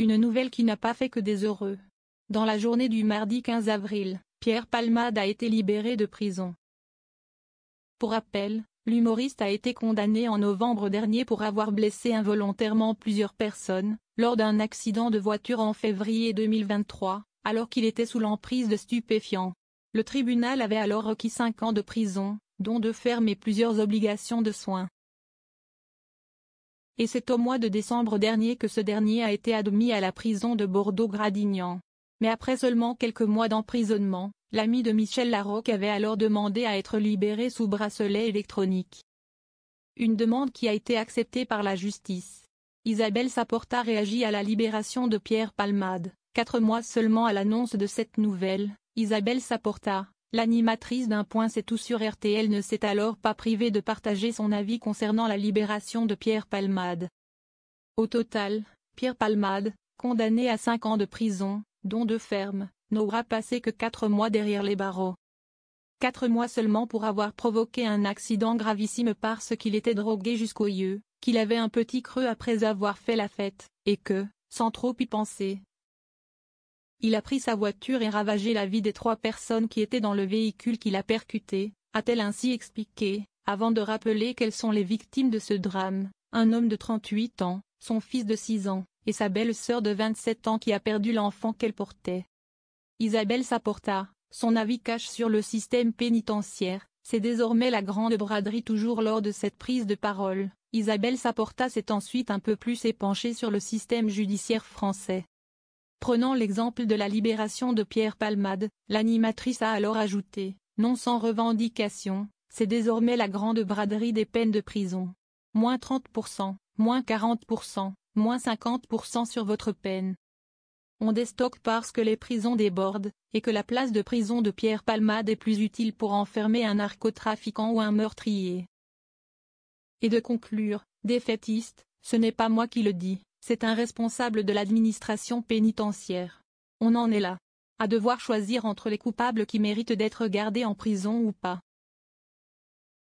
Une nouvelle qui n'a pas fait que des heureux. Dans la journée du mardi 15 avril, Pierre Palmade a été libéré de prison. Pour rappel, l'humoriste a été condamné en novembre dernier pour avoir blessé involontairement plusieurs personnes, lors d'un accident de voiture en février 2023, alors qu'il était sous l'emprise de stupéfiants. Le tribunal avait alors requis 5 ans de prison, dont 2 fermes et plusieurs obligations de soins. Et c'est au mois de décembre dernier que ce dernier a été admis à la prison de Bordeaux-Gradignan. Mais après seulement quelques mois d'emprisonnement, l'ami de Michel Larocque avait alors demandé à être libéré sous bracelet électronique. Une demande qui a été acceptée par la justice. Isabelle Saporta réagit à la libération de Pierre Palmade. 4 mois seulement à l'annonce de cette nouvelle, Isabelle Saporta, l'animatrice d'Un Point C'est Tout sur RTL, ne s'est alors pas privée de partager son avis concernant la libération de Pierre Palmade. Au total, Pierre Palmade, condamné à 5 ans de prison, dont 2 fermes, n'aura passé que 4 mois derrière les barreaux. 4 mois seulement pour avoir provoqué un accident gravissime parce qu'il était drogué jusqu'aux yeux, qu'il avait un petit creux après avoir fait la fête, et que, sans trop y penser, il a pris sa voiture et ravagé la vie des 3 personnes qui étaient dans le véhicule qu'il a percuté, a-t-elle ainsi expliqué, avant de rappeler quelles sont les victimes de ce drame, un homme de 38 ans, son fils de 6 ans, et sa belle-sœur de 27 ans qui a perdu l'enfant qu'elle portait. Isabelle Saporta, son avis cache sur le système pénitentiaire, c'est désormais la grande braderie. Toujours lors de cette prise de parole, Isabelle Saporta s'est ensuite un peu plus épanchée sur le système judiciaire français. Prenant l'exemple de la libération de Pierre Palmade, l'animatrice a alors ajouté, non sans revendication, c'est désormais la grande braderie des peines de prison. Moins 30%, moins 40%, moins 50% sur votre peine. On déstocke parce que les prisons débordent, et que la place de prison de Pierre Palmade est plus utile pour enfermer un narcotrafiquant ou un meurtrier. Et de conclure, défaitiste, ce n'est pas moi qui le dis, c'est un responsable de l'administration pénitentiaire. On en est là. À devoir choisir entre les coupables qui méritent d'être gardés en prison ou pas.